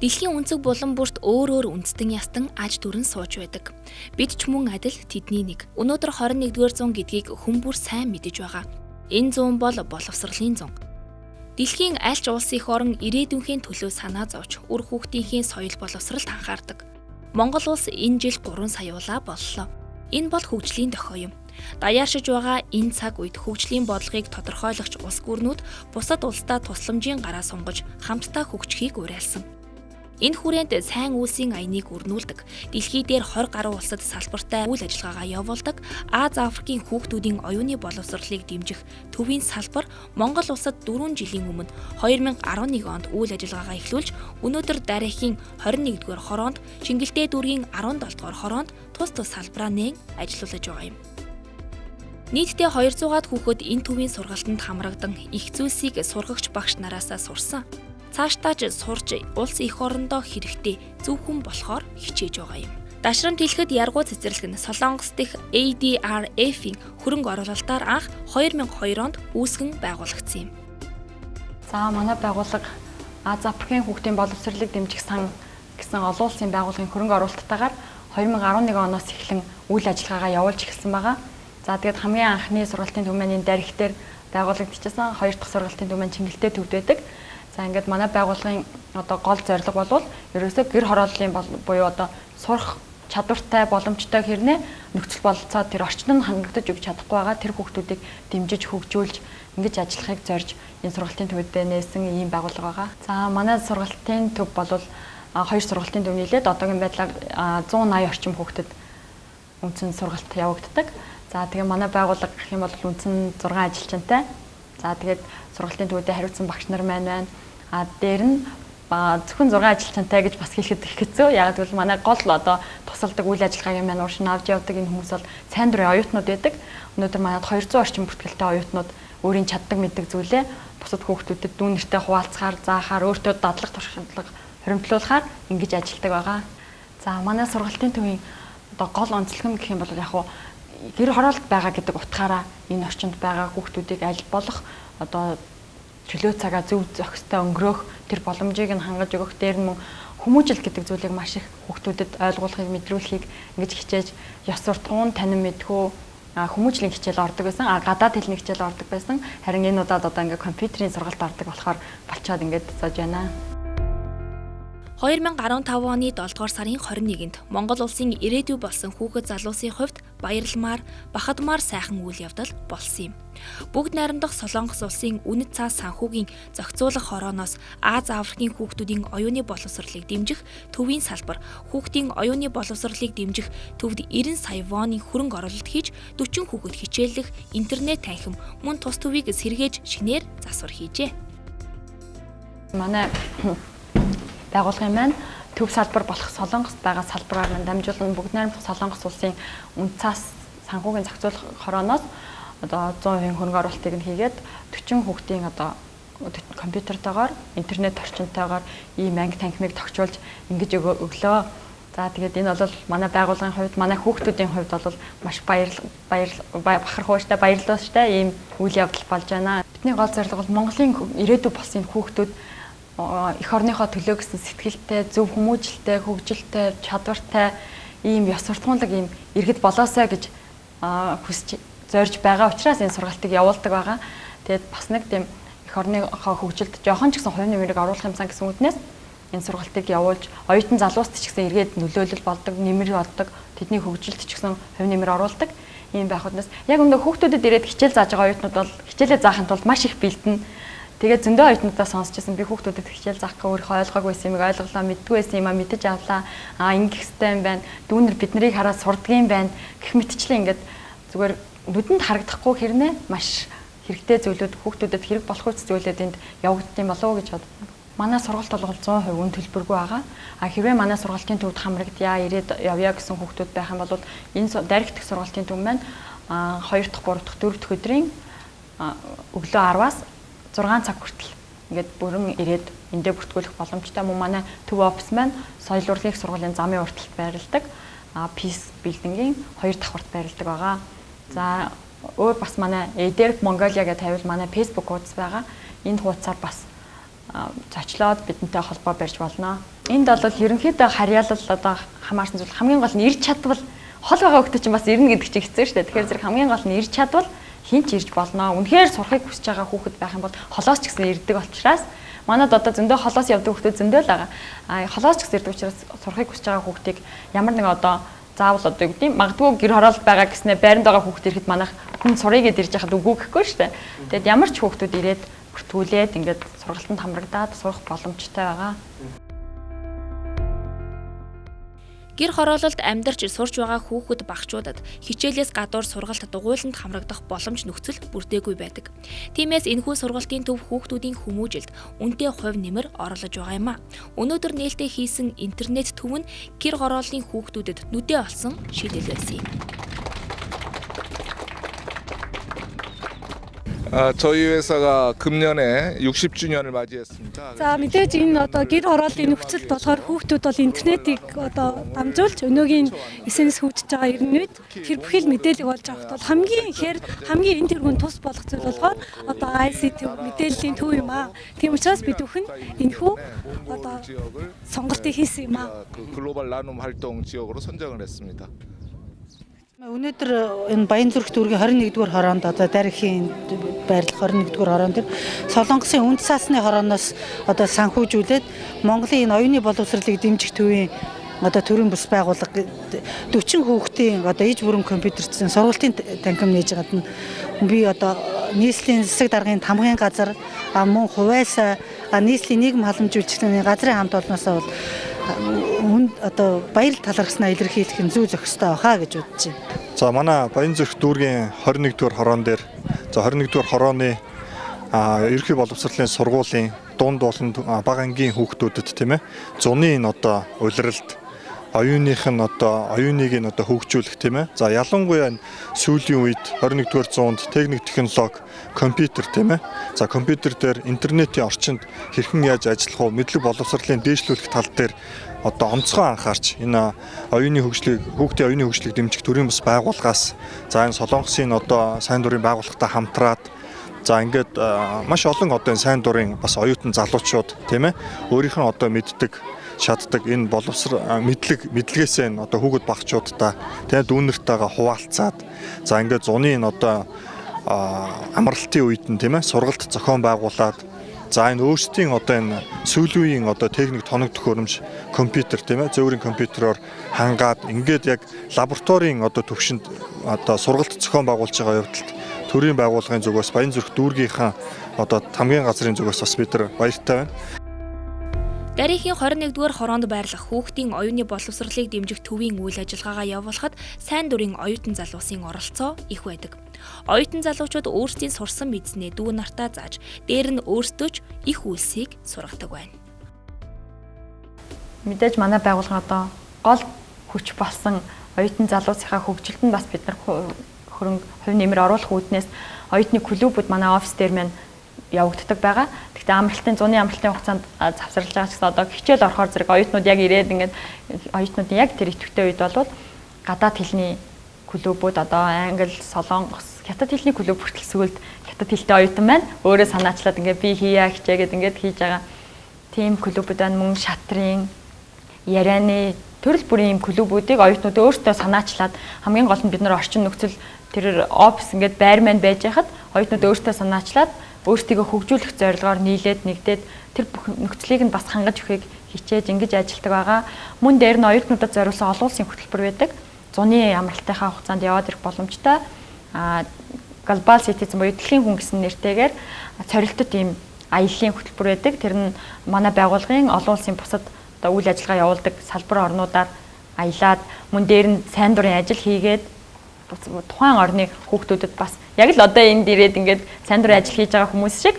Дэлхийн өнцөг булан бүрт өөр үндэстэн ястан аж дүрэн сууж байдаг. Бид ч мөн адил тэдний нэг. Өнөөдөр 21-р зуун гэдгийг хүн бүр сайн мэдэж байгаа. Энэ зуун бол боловсролын зуун. Дэлхийн аль ч улсын эх орон ирээдүйнхээ төлөө санаа зовж, үр хүүхдийнхээ соёл боловсролд анхаардаг. Монгол улс энэ жил 3 саяулаа боллоо. Энэ бол хөгжлийн дохио юм. Даяаршиж байгаа энэ цаг үед хөгжлийн бодлогыг тодорхойлогч улс гүрнүүд бусад улстай тусламжийн гараа сунгаж хамтдаа хөгжихийг уриалсан. Энэ хүрээнд сайн үйлсийн аяныг өрнүүлдэг, дэлхий дээр 20 гаруй улсад салбартай үйл ажиллагаагаа явуулдаг, Аз Африкийн хүүхдүүдийн оюуны боловсролыг дэмжих төвийн салбар Монгол улсад 4 жилийн өмнө 2011 онд үйл ажиллагаагаа эхлүүлж, өнөөдөр дараагийн 21-р хороонд Чингэлтэй дүүргийн 17-р хороонд тус салбараа нээн ажиллаулж байгаа юм. Нийтдээ 200-аад хүүхэд энэ төвийн сургалтанд хамрагдан их зүйлсийг сургагч багш нараасаа сурсан. Цаашдаа сурж улс эх орондоо хэрэгтэй зөв хүн болохоор хичээж байгаа юм. Дашрамт хэлэхэд яргуу цэцэрлэг нь Солонгос дэх ADRF-ийн хөрөнгө оруулалтаар анх 2002 онд үүсгэн байгуулагдсан юм. За манай байгууллага Аз Африкийн хүүхдийн боловсролыг дэмжих сан гэсэн олон улсын байгууллагын хөрөнгө оруулалттайгаар 2011 оноос эхлэн үйл ажиллагаагаа явуулж эхэлсэн байгаа. За тэгээд хамгийн анхны сургалтын төв маань энэ дарих дээр байгуулагдчихсан. Хоёр дахь сургалтын төв маань Чингэлтэй төвд байдаг. За ингээд манай байгууллагын гол зорилго бол ерөөсөө гэр хорооллын буюу сурах чадвартай боломжтой хэрнээ нөхцөл бололцоо тэр орчинд хангагдаж өгч чадахгүй байгаа тэр хүүхдүүдийг дэмжиж хөгжүүлж ингэж ажиллахыг зорж энэ сургалтын төвөдөө нээсэн ийм байгууллага байгаа. За манай сургалтын төв бол хоёр сургалтын төв нийлээд одоогийн байдлаар 180 орчим хүүхдэд үндсэн сургалт явагддаг. За тэгээ манай байгууллага гэх юм бол үндсэн 6 ажилчинтай. За тэгээд сургалтын төвөдөө хариуцсан багш нар маань байна. Дээр нь зөвхөн 6 ажилчинтай гэж бас хэлэхэд их хэцүү. Яг гэвэл манай гол тусалдаг үйл ажиллагаагийн маань уршин авч явдаг энэ хүмүүс бол сайн дурын оюутнууд байдаг. Өнөөдөр манайд 200 орчим бүртгэлтэй оюутнууд өөрийн чаддаг мэддэг зүйлээ бусад хүүхдүүдэд дүүнэртэй хуваалцахаар, заахаар, өөртөө дадлаг туршлага хоримтлуулахаар ингэж ажилладаг байгаа. За манай сургалтын төвийн гол онцлог нь гэх юм бол яг хуу гэр хороолт байгаа гэдэг утгаараа энэ орчинд байгаа хүүхдүүдийг аль болох чөлөө цагаа зөв зохистой өнгөрөөх тэр боломжийг нь хангаж өгөх дээр нь хүмүүжил гэдэг зүйлийг маш их хүүхдүүдэд ойлгуулахыг мэдрүүлэхийг ингэж хичээж ёс суртахуун танин мэдхүү хүмүүжлийн хичээл ордог байсан. Гадаад хэлний хичээл ордог байсан. Харин энэ удаад ингээ компьютерийн сургалт ордог болохоор болчоод ингээд зоож байна. 2015 оны 7-р сарын 21-нд Монгол улсын ирээдүй болсон хүүхэд залуусын хувьд баярламаар, бахадмаар сайхан үйл явдал болсон юм. Бүгд найрамдах Солонгос улсын үнэт цаас санхүүгийн зохицуулах хорооноос Аз Африкийн хүүхдүүдийн оюуны боловсролыг дэмжих төвийн салбар, хүүхдийн оюуны боловсролыг дэмжих төвд 90 сая воны хөрөнгө оруулалт хийж 40 хүүхэд хичээллэх интернет танхим мөн тус төвийг сэргээж шинээр засвар хийжээ. Манай байгууллагын маань төв салбар болох Солонгост байгаа салбараар маань дамжуулан бүгд найрамдах Солонгос улсын үнэт цаас санхүүгийн зохицуулах хорооноос 100% хөрөнгө оруулалтыг нь хийгээд 40 хүүхдийн компьютертойгоор интернет орчинтойгоор ийм анги танхимыг тогтчулж ингэж өглөө. За тэгээд энэ бол манай байгууллагын хувьд манай хүүхдүүдийн хувьд бол маш бахархууштай баярлалтай ийм үйл явдал болж байна. Бидний гол зорилго бол Монголын ирээдүй болсон хүүхдүүд эх орныхоо төлөө гэсэн сэтгэлтэй, зөв хүмүүжлтэй, хөгжилтэй, чадвартай ийм ёс суртахуунлаг ийм иргэд болоосоо гэж хүсэж зорж байгаа учраас энэ сургалтыг явуулдаг байгаа. Тэгээд бас нэг тийм эх орныхоо хөгжилд жоохон ч гэсэн хувь нэмрийг оруулах юмсан гэсэн үднээс энэ сургалтыг явуулж оюутан залууст ч гэсэн эргээд нөлөөлөл болдог, нэмэр болдог, тэдний хөгжилд ч гэсэн хувь нэмэр оруулдаг ийм байх үднээс яг өнөө хүүхдүүдэд ирээд хичээл зааж байгаа оюутнууд бол хичээлээ заахын тулд маш их бэлдэнэ. Тэгээд зөндөө оюутнуудаа сонсчихсан би хүүхдүүдэд хичээл заахыг өөрийнхөө ойлгоогүй байсан юм ойлголоо, мэддгүй байсан юм мэдэж авлаа. Ингэх хэрэгтэй юм байна. Дүүнэр бид нарыг хараад сурдгийн байна. Гэх мэтчлэн ингээд зүгээр нүдэнд харагдахгүй хэрнээ маш хэрэгтэй зүйлүүд хүүхдүүдэд хэрэг болох үс зүйлүүд энд явагдсан болов уу гэж боддог. Манай сургалт бол 100% үн төлбөргүй байгаа. Хэрвээ манай сургалтын төвд хамрагдъя, ирээд явъя гэсэн хүүхдүүд байх юм бол энэ дарих дэх сургалтын төв маань 2 дахь, 3 дахь, 4 дахь өдрийн өглөө 10-аас 6 цаг хүртэл ингээд бүрэн ирээд эндээ бүртгүүлэх боломжтой. Мөн манай төв офис маань соёл урлагийн сургуулийн замын урталт байрладаг. Peace Building-ийн 2 давхарт байрладаг байгаа. За өөр бас манай ADRF Mongolia гэж тавьвал манай Facebook хуудас байгаа. Энэ хуудасаар бас зочлоод бидэнтэй холбоо барьж болно. Энд бол ерөнхийдөө харьяалал одоо хамаарсан зүйл хамгийн гол нь ирж чадвал хол байгаа хүмүүс чинь бас ирнэ гэдэг чинь хэцүү шүү дээ. Тэгэхээр зэрэг хамгийн гол нь ирж чадвал хинч ирж болно. Үнэхээр сурахыг хүсэж байгаа хүүхэд байх юм бол холоос ч гэсэн ирдэг учраас манад одоо зөндөө холоос явдаг хүмүүс зөндөө л байгаа. Холоос ч гэсэн ирдэг учраас сурахыг хүсэж байгаа хүүхдийг ямар нэг одоо заавал одоо юу гэдэг юм магадгүй гэр хороолт байгаа гэснээр байранд байгаа хүүхд ирэхэд манайх хүн сурыг ирж яхад үгүй гэхгүй шүү дээ. Тэгэд ямар ч хүүхдүүд ирээд бүртгүүлээд ингээд сургалтанд хамрагдаад сурах боломжтой байгаа. Гэр хороололд амьдарч сурч байгаа хүүхэд багчуудад хичээлээс гадуур сургалт дугуйланд хамрагдах боломж нөхцөл бүрдээгүй байдаг. Тиймээс энэхүү сургалтын төв хүүхдүүдийн хүмүүжилд үнэтэй хувь нэмэр оруулж байгаа юм а. Өнөөдөр нээлттэй хийсэн интернет төв нь гэр хорооллын хүүхдүүдэд нүдээ олсон шийдэл байсан юм. 저희 회사가 금년에 60주년을 맞이했습니다. За мэдээж энэ одоо гэр хорооллын нөхцөлд болохоор хүүхдүүд бол интернетийг одоо дамжуулж өнөөгийн эсэнэс хөгжиж байгаа ирнүүд тэр бүхэл мэдээлэл болж байгаа бол хамгийн энэ тэргүүн тус болох зүйл болохоор одоо ICT мэдээллийн төв юм аа. Тийм учраас бид бүхэн энэхүү одоо сонголтыг хийсэн юм аа. 글로벌 나눔 활동 지역으로 선정을 했습니다. Өнөөдөр энэ Баянзүрх дүүргийн 21-р хороонд одоо дарихийн байрлал 21-р хороон дээр Солонгосын үнд цаасны хорооноос одоо санхүүжүүлээд Монголын энэ оюуны боловсролыг дэмжих төвийн одоо төрийн бас байгууллага 40 хүүхдийн одоо иж бүрэн компьютерчсэн сургалтын танхим нээж байгаад нь би одоо нийслэлийн засаг даргын тамгын газар мөн хувайсаа нийслэлийн нийгэм халамжуулалтын газрын хамт олноосоо бол одоо баярал талархснаа илэрхийлэх нь зүй зохистой байхаа гэж бодож байна. За манай Баянзүрх дүүргийн 21-р хороон дээр 21-р хорооны ерхий боловсролын сургуулийн дунд болон бага ангийн хүүхдүүдэд тийм ээ зуны энэ одоо улиралд оюуных нь одоо оюуныг нь одоо хөгжүүлэх тийм ээ. За ялангуяа сүүлийн үед 21-р зуунд техник технологи компьютер тийм ээ. За компьютер дээр интернетийн орчинд хэрхэн яаж ажиллах вэ? Мэдлэг боловсролын дээшлүүлэх тал дээр одоо онцгой анхаарч энэ оюуны хөгжлийг хүүхдийн оюуны хөгжлийг дэмжих төрийн бас байгууллагаас за энэ Солонгосын одоо сайн дурын байгууллагатай хамтраад за ингээд маш олон одоо энэ сайн дурын бас оюутан залуучууд тийм ээ өөрийнх нь одоо мэддэг шатдаг энэ боловсрол мэдлэгээсээ энэ одоо хүүхэд багчуудаа тэгээд дүүнэртэйгээ хуваалцаад за ингээд зуны энэ одоо амралтын үед нь тийм ээ сургалт зохион байгуулад за энэ өөрсдийн одоо энэ сүүлийн одоо техник тоног төхөөрөмж компьютер тийм ээ зөөврийн компьютероор хангаад ингээд яг лабораторийн одоо төвшөнд одоо сургалт зохион байгуулж байгаа явдалд төрийн байгууллагын зүгээс Баянзүрх дүүргийнхаа одоо тамгын газрын зүгээс бас бид нар баяртай байна. Дарихийн 21-р хороонд байрлах хүүхдийн оюуны боловсролыг дэмжих төвийн үйл ажиллагаагаа явуулахад сайн дурын оюутан залуусын оролцоо их байдаг. Оюутан залуучууд өөрсдийн сурсан мэдснээ дүү нартаа зааж, дээр нь өөрсдөө ч их үйлсийг сургадаг байна. Мэдээж манай байгууллага одоо гол хүч болсон оюутан залуусынхаа хөгжилд нь бас бид нар хувь нэмэр оруулах үүднээс оюутны клубүүд манай офис дээр маань явагддаг байгаа. Гэхдээ амралтын зуны амралтын хугацаанд завсарлаж байгаа ч гэсэн одоо хичээл орохоор зэрэг оюутнууд яг ирээд ингээд оюутнуудын яг тэр идэвхтэй үед болвол гадаад хэлний клубүүд одоо англи, солонгос, хятад хэлний клуб хүртэл сүүлд хятад хэлтэй оюутан байна. Өөрөө санаачлаад ингээд би хийя хичээгээд ингээд хийж байгаа. Тим клубүүд байна. Мөн шатрын, ярианы төрөл бүрийн клубүүдийг оюутнууд өөрсдөө санаачлаад хамгийн гол нь бид нар орчин нөхцөл тэр офис ингээд байр маань байж хахад оюутнууд өөрсдөө санаачлаад өөрсдийгөө хөгжүүлэх зорилгоор нийлээд нэгдээд тэр бүх нөхцөлийг нь бас хангаж өгөхийг хичээж ингэж ажилладаг байгаа. Мөн дээр нь оюутнуудад зориулсан олон улсын хөтөлбөр байдаг. Зуны амралтынхаа хугацаанд яваад ирэх боломжтой. Global Citizen буюу дэлхийн хүн гэсэн нэртэйгээр цорилтод ийм аяллаа хөтөлбөр байдаг. Тэр нь манай байгууллагын олон улсын бусад одоо үйл ажиллагаа явуулдаг салбар орнуудаар аялаад мөн дээр нь сайн дурын ажил хийгээд тухайн орны хүүхдүүдэд бас яг л одоо энд ирээд ингээд сайн дурын ажил хийж байгаа хүмүүс шиг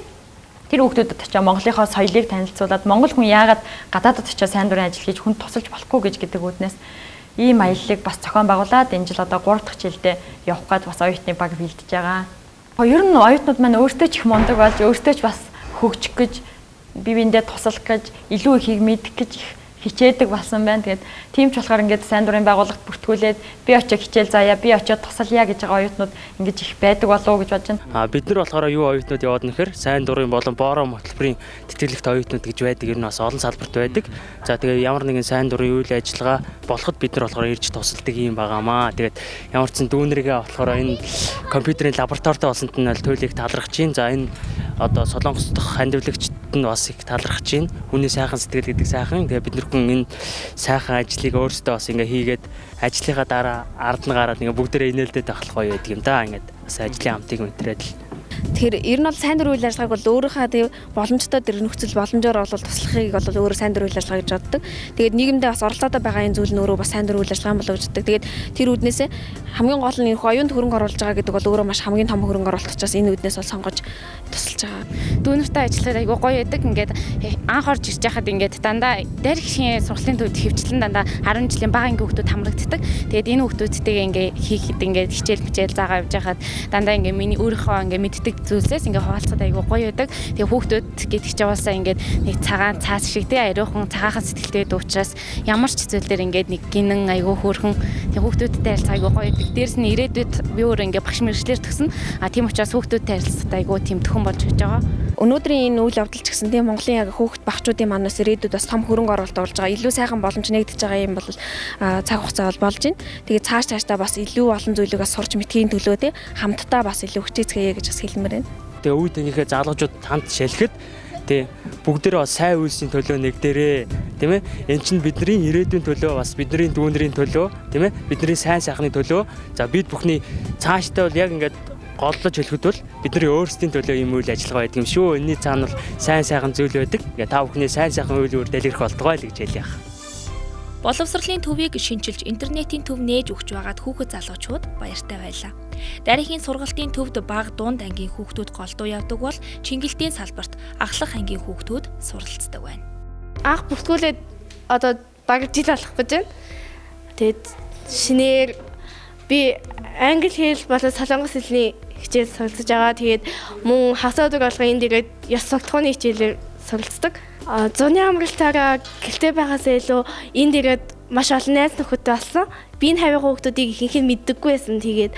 тэр хүүхдүүдэд очиж Монголынхоо соёлыг танилцуулаад Монгол хүн яагаад гадаадд очиж сайн дурын ажил хийж хүнд тусалж болохгүй гэж гэдэг үүднээс ийм аяллыг бас зохион байгуулад энэ жил одоо 3 дахь жилдээ явах гээд бас оюутны баг бэлдэж байгаа. Ер нь оюутнууд маань өөртөө ч их мундаг болж өөртөө ч бас хөгжих гэж бие биендээ туслах гэж илүү ихийг мэдэх гэж хичээдэг болсон байна. Тэгээд тийм ч болохоор ингээд сайн дурын байгууллагт бүртгүүлээд би очиж хичээл заяа, би очиж тусалъя гэж байгаа оюутнууд ингэж их байдаг болов уу гэж бодож байна. Бид нар болохоор юу оюутнууд яваад нэхэр сайн дурын болон боороо хөтөлбөрийн тэтгэлэгт оюутнууд гэж байдаг. Ер нь бас олон салбарт байдаг. За тэгээ ямар нэгэн сайн дурын үйл ажиллагаа болоход бид нар болохоор ирж тусалдаг юм байгаамаа. Тэгээд ямар ч сан дүүнэргээ болохоор энэ компьютерийн лабораторитой болсонд нь туйлыг талархаж чинь. За энэ одоо Солонгос дахь хандивлагчд нь бас их талархаж чинь. Хүний сайхан сэтгэл гэдэг сайхан. Тэгээ бид нар хүн энэ сайхан ажлыг өөрсдөө бас ингээ хийгээд ажлынхаа дараа ард нь гараад ингээ бүгдээрээ инээлдээд байх гоё байдаг юм да. Ингээд бас ажлын амтыг мэдрээд л. Тэгэхээр ер нь бол сайн дурын үйл ажиллагааг бол өөрийнхөө тийм боломжтой тэр нөхцөл боломжоор бол туслахыг бол өөрөө сайн дурын үйл ажиллагаа гэж боддог. Тэгээд нийгэмдээ бас оролцоотой байгаа энэ зүйл нь өөрөө бас сайн дурын үйл ажиллагаа болоо гэж боддог. Тэгээд тэр үүднээсээ хамгийн гол нь энэ оюунд хөрөнгө оруулж байгаа гэдэг бол өөрөө маш хамгийн том хөрөнгө оруулалт учраас энэ үүднээс бол сонгож тусалж байгаа. Дүүнэртэй ажиллахад айгүй гоё байдаг. Ингээд анх орж ирж байхад ингээд дандаа дээрхшийн сургалтын төвд хөвчлэн дандаа 10 жилийн бага ангийн хүүхдүүд хамрагддаг. Тэгээд энэ хүүхдүүдтэйгээ ингээд хийхэд ингээд хичээл заагаа явж байхад дандаа ингээд миний өөрийнхөө ингээд мэддэг зүйлсээс ингээ хуваалцахад айгүй гоё байдаг. Тэгээ хүүхдүүд гэдэг ч яваасаа ингээд нэг цагаан цаас шиг тий ариухан цагаахан сэтгэлтэй байдаг учраас ямар ч зүйл дээр ингээд нэг гинэн айгүй хөөрхөн тий хүүхдүүдтэй харилцаа айгүй гоё байдаг. Дээрс нь ирээдүйд би өөр ингээ багш мэргэжлэр төгсөн. Тийм учраас хүүхдүүдтэй харилцахад айгүй тийм төхөн болж гэж байгаа. Өнөөдрийн энэ үйл явдал ч гэсэн тийм Монголын яг хүүхд багчуудын манаас ирээдүйд бас том хөрөнгө оруулалт болж байгаа. Илүү сайхан боломж нэгдэж байгаа юм бол цаг хугацаа бол болж байна. Тэгээ цаашдаа бас илүү олон зүйлийг бас сурч мэдхийн төлөө тий хамтдаа бас илүү хичээцгээе гэж бас хэлмээр байна. Тэгээ үе тэнгийнхээ залуучууд хамт шалхихэд тий бүгдээрээ бас сайн үйлсийн төлөө нэгдэрээ тийм ээ. Энд чинь бидний ирээдүйн төлөө бас бидний дүүнэрийн төлөө тийм ээ. Бидний сайн сайхны төлөө. За бид бүхний цаашдаа бол яг ингээд голлож хэлэхэд бол бидний өөрсдийн төлөө юм үйл ажиллагаа байдаг юм шүү. Энэний цаана бол сайн сайхан зүйл байдаг. Ингээ та бүхний сайн сайхан үйл өөр дэлгэрэх болтгой л гэж хэлье. Боловсролын төвийг шинчилж интернетийн төв нээж өгч байгаад хүүхэд залуучууд баяртай байлаа. Дараагийн сургалтын төвд бага дунд ангийн хүүхдүүд голдуу явдаг бол Чингэлтийн салбарт ахлах ангийн хүүхдүүд суралцдаг байна. Анх бүртгүүлээд одоо баг жил болох гэж байна. Тэгээд шинээр би англи хэл болон солонгос хэлний хичээл суралцж байгаа. Тэгээд мөн хасаа өдөр болгоо энд ирээд ёс суртахууны хичээлээр суралцдаг. Зуны амралтаараа гэлтэй байгаасаа илүү энд ирээд маш олон найз нөхөдтэй болсон. Би энэ 50 хүүхдүүдийг ихэнх нь мэддэггүй байсан. Тэгээд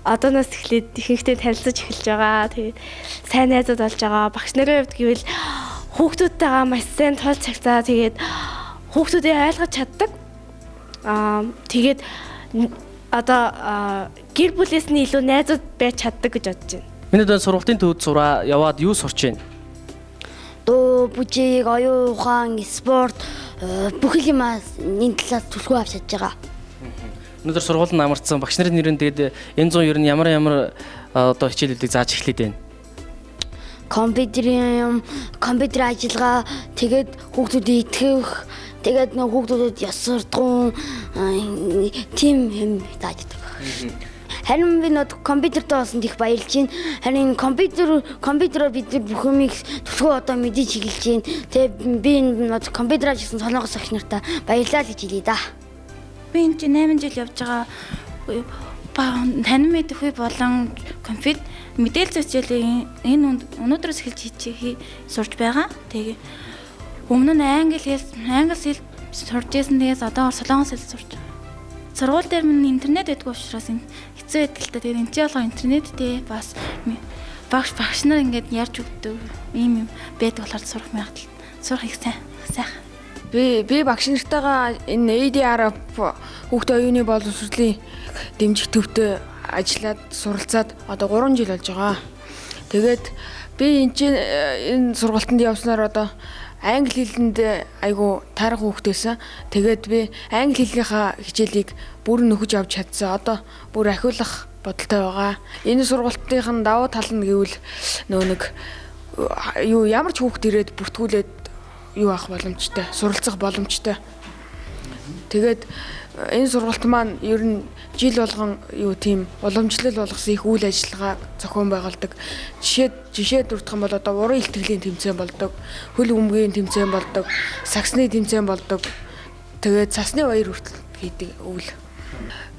одооноос эхлээд ихэнхтэй танилцаж эхэлж байгаа. Тэгээд сайн найзууд болж байгаа. Багш нарын хувьд гэвэл хүүхдүүдтэйгээ маш сайн тул цагтаа тэгээд хүүхдүүдээ ойлгож чаддаг. Тэгээд одоо гэр бүлээс нь илүү найзууд байж чаддаг гэж бодож байна. Миний дан сургалтын төвд сураа яваад юу сурч байна? Дуу, бүжиг, оюун ухаан, спорт бүх юм энэ талаас түлхүү авч чадж байгаа. Өнөөдөр сургуулийн амарцсан багш нарын нэрэн тэгээд энэ 100 ер нь ямар одоо хичээлүүдийг зааж эхлэв дээ. Компьютер ажиллагаа, тэгээд хүүхдүүдийг итгэх, тэгээд нэг хүүхдүүдэд ёс суртахуун тийм юм зааж байгаа. Харин би нөт компьютертэй болсон их баярлж байна. Харин компьютероор бид бүх юмыг түлхүү одоо мэдэж эхэлж байна. Тэгээ би нөт компьютераар хийсэн солонгос ах нартай баярлалаа гэж хэлье да. Би энэ 8 жил явж байгаа. Танин мэдэх үе болон компьютер мэдээлэл зохиолын энэ өнөөдрөөс эхэлж сурч байгаа. Тэгээ өмнө нь англи хэл сурч байсан. Тэгээс одоо солонгос хэл сурч. Сургууль дээр минь интернет байдгүй учраас хэцүү байдаг л та. Тэгээд энэ чинь болго интернеттэй бас багш нар ингээд ярьж өгдөг ийм юм байдаг болохоор сурах их сайхан. Би багш нартайгаа энэ ADR хүүхдийн оюуны боловсролын дэмжих төвтэй ажиллаад суралцаад одоо 3 жил болж байгаа. Тэгээд би энэ сургалтанд явснаар одоо англи хэлэнд айгу тарах хүүхдээсэн. Тэгээд би англи хэлнийхаа хичээлийг бүр нөхөж авч чадсан. Одоо бүр ахиулах бодолтой байгаа. Энэ сургалтын давуу тал нь гэвэл ямар ч хүүхд ирээд бүртгүүлээд юу авах боломжтой, суралцах боломжтой. Тэгээд энэ сургалт маань ер нь жил болгон тийм уламжлал болгосон их үйл ажиллагаа зохион байгуулдаг. Жишээ дурдах юм бол одоо уран илтгэлийн тэмцээн болдог, хөл өмгийн тэмцээн болдог, саксны тэмцээн болдог. Тэгээд цасны баяр хүртэл хийдэг үйл.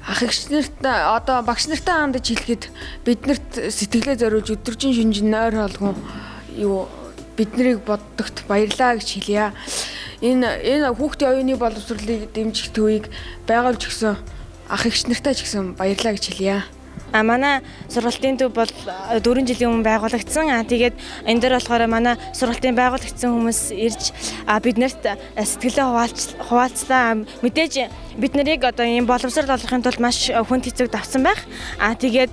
Ах эгч нарт одоо багш нартай хандаж хэлэхэд биднэрт сэтгэлээ зориулж өдөржин шинжин нойр холгон бид нарыг боддогт баярлаа гэж хэлье. энэ хүүхдийн оюуны боловсролыг дэмжих төвийг байгуулж өгсөн ах эгч нартай ч гэсэн баярлалаа гэж хэлье. Манай сургалтын төв бол 4 жилийн өмнө байгуулагдсан. Тэгээд энэ дээр болохоор манай сургалтын байгуулагдсан хүмүүс ирж биднэрт сэтгэлээ хуваалцлаа. Мэдээж бид нарыг одоо ийм боловсрол олгохын тулд маш хүнд хэцүү давсан байх. Тэгээд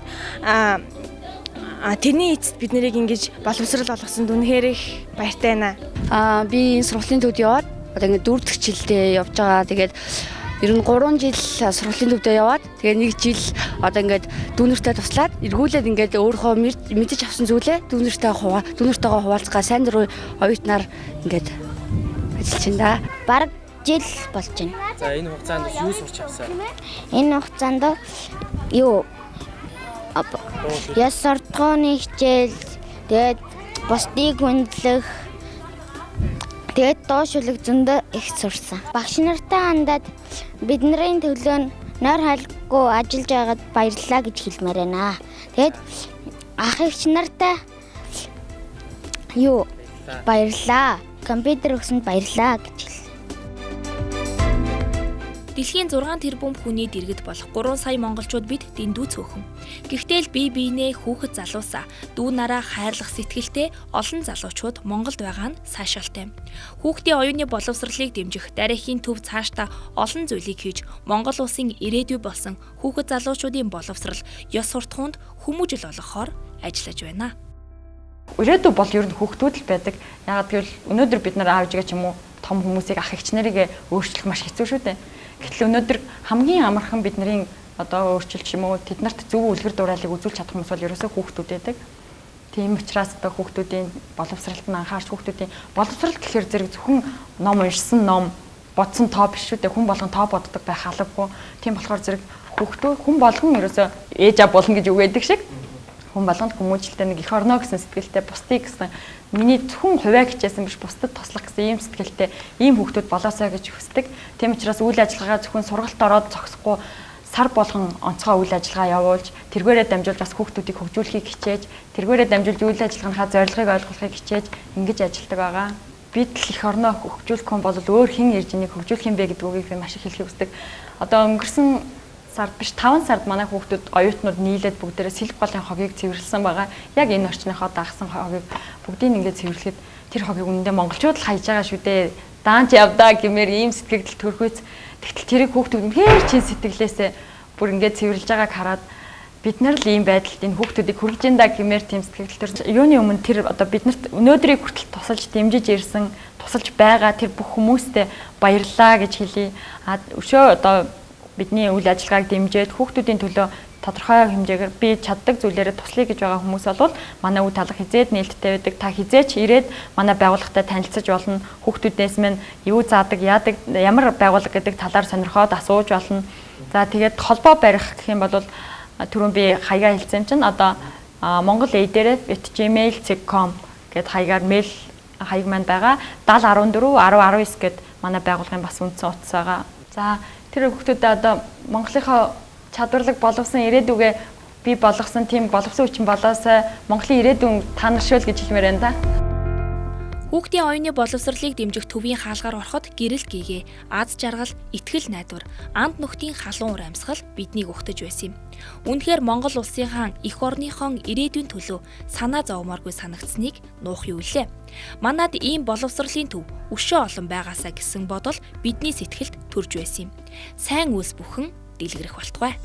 тэрний эцэст бид нарыг ингэж боловсрол олгосонд үнэхээр их баяртай байна. Би энэ сургалтын төвд яваад одоо ингэ 4 дахь жилдээ явж байгаа. Тэгээд ер нь 3 жил сургалтын төвдөө яваад тэгээ 1 жил одоо ингээд дүүнэртэй туслаад эргүүлээд ингээд өөрөө мэдэж авсан зүйлээ дүүнэртэйгээ хуваалцгаа сайн дурын оюутнаар ингээд ажиллаж байна да. Бараг жил болж байна. За энэ хугацаанд юу сурч авсан? Энэ хугацаанд яс суртахууны хичээл тэгээд бусдыг хүндлэх тэгээд доошулэг зөндөө их сурсан. Багш нартай хандаад бидний төлөө нойр халахгүй ажиллаж байгаад баярлалаа гэж хэлмээр байна. Тэгээд ах эгч нартай баярлалаа. Компьютер өгсөнд баярлалаа гэж хэлсэн. Дэлхийн 6 тэрбум хүний дэргэд болох 3 сая монголчууд бид дэндүү цөөхөн. Гэхдээ л бие биенээ хүүхэд залуусаа дүү нараа хайрлах сэтгэлтэй олон залуучууд Монголд байгаа нь сайшаалтай. Хүүхдийн оюуны боловсролыг дэмжих дараагийн төв цаашдаа олон зүйлийг хийж Монгол улсын ирээдүй болсон хүүхэд залуучуудын боловсрол ёс суртахуунд хүмүүжил олгохоор ажиллаж байна. Ирээдүй бол ер нь хүүхдүүд л байдаг. Ягаад гэвэл өнөөдөр бид нар аав ээжгээ ч юм уу том хүмүүсийг ах эгч нарыг өөрчлөх маш хэцүү шүү дээ. Гэтэл өнөөдөр хамгийн амархан бидний одоо өөрчилж юм уу тэднэрт зөв үлгэр дуурайлыг үзүүлж чадах хүмүүс бол ерөөсөө хүүхдүүд байдаг. Тийм учраас одоо хүүхдүүдийн боловсролд нь анхаарч хүүхдүүдийн боловсрол гэхээр зэрэг зөвхөн ном уншсан ном бодсон тоо биш шүү дээ. Хүн болгон тоо боддог байх албагүй. Тийм болохоор зэрэг хүн болгон ерөөсөө ээж аа болно гэж үг байдаг шиг хүн болгонд хүмүүжлэлтэй нэг эх орно гэсэн сэтгэлтэй бусдыг гэсэн миний зөвхөн хувиа хичээсэн биш бусдад туслах гэсэн ийм сэтгэлтэй ийм хүүхдүүд болоосоо гэж хүсдэг. Тийм учраас үйл ажиллагаа зөвхөн сургалт ороод зогсохгүй сар болгон онцгой үйл ажиллагаа явуулж тэргээрээ дамжуулж бас хүүхдүүдийг хөгжүүлэхийг хичээж тэргээрээ дамжуулж үйл ажиллагааныхаа зорилгыг ойлгохыг хичээж ингэж ажилладаг байгаа. Бид л эх орноо хөгжүүлэх хүн бол өөр хэн ирж энийг хөгжүүлэх юм бэ гэдэг үгийг би маш их хэлхийг хүсдэг. Одоо өнгөрсөн сард биш 5 сард манай хүүхдүүд оюутнууд нийлээд бүгдээрээ сэлб голын хогийг цэвэрлсэн байгаа. Яг энэ орчныхоо дагсан хогийг бүгдийг ингээд цэвэрлэхэд тэр хогийг үнэндээ монголчууд л хайж байгаа шүү дээ. Даанч явдаа гэмээр ийм сэтгэл төрхөөц. Тэгтэл тэрийг хүүхдүүд хээр чин сэтгэлээсээ бүр ингээд цэвэрлж байгааг хараад бид нар л ийм байдалд энэ хүүхдүүдийг хүргэж энэ гэмээр тийм сэтгэл төр. Юуны өмнө тэр одоо биднэрт өнөөдрийг хүртэл тусалж дэмжиж ирсэн, тусалж байгаа тэр бүх хүмүүстээ баярлалаа гэж хэлье. Өшөө одоо бидний үйл ажиллагааг дэмжиж хүүхдүүдийн төлөө тодорхой хэмжээгээр би чаддаг зүйлээрээ туслая гэж байгаа хүмүүс бол манай үе талах хизээд нээлттэй байдаг. Та хизээч ирээд манай байгууллагатай танилцаж болно. Хүүхдүүдээс минь юу заадаг, яадаг, ямар байгууллага гэдэг талаар сонирхоод асууж болно. За тэгээд холбоо барих гэх юм бол түрүүн би хаягаа хэлсэн чинь одоо mongol@gmail.com гэд хаягаар мэйл хаяг маань байгаа. 7014 1019 гэд манай байгууллагын бас үндсэн утас байгаа. За тэр хүүхдүүдэд одоо Монголынхоо чадварлаг боловсон ирээдүгээ би болгосон тийм боловсон хүчин болоосай Монголын ирээдүйн танаршуул гэж хэлмээр байна да. Хүүхдийн оюуны боловсролыг дэмжих төвийн хаалгаар ороход гэрэл гээгээ, аз жаргал, итгэл найдвар, анд нөхдийн халуун ур амьсгал биднийг угтаж байсан юм. Үнэхээр Монгол улсынхаа эх орныхон ирээдүйн төлөө санаа зовмооргүй санагдсныг нуух юу илээ. Манад ийм боловсролын төв өшөө олон байгаасаа гэсэн бодол бидний сэтгэлд төрж байсан юм. Сайн үйлс бүхэн дэлгэрэх болтугай.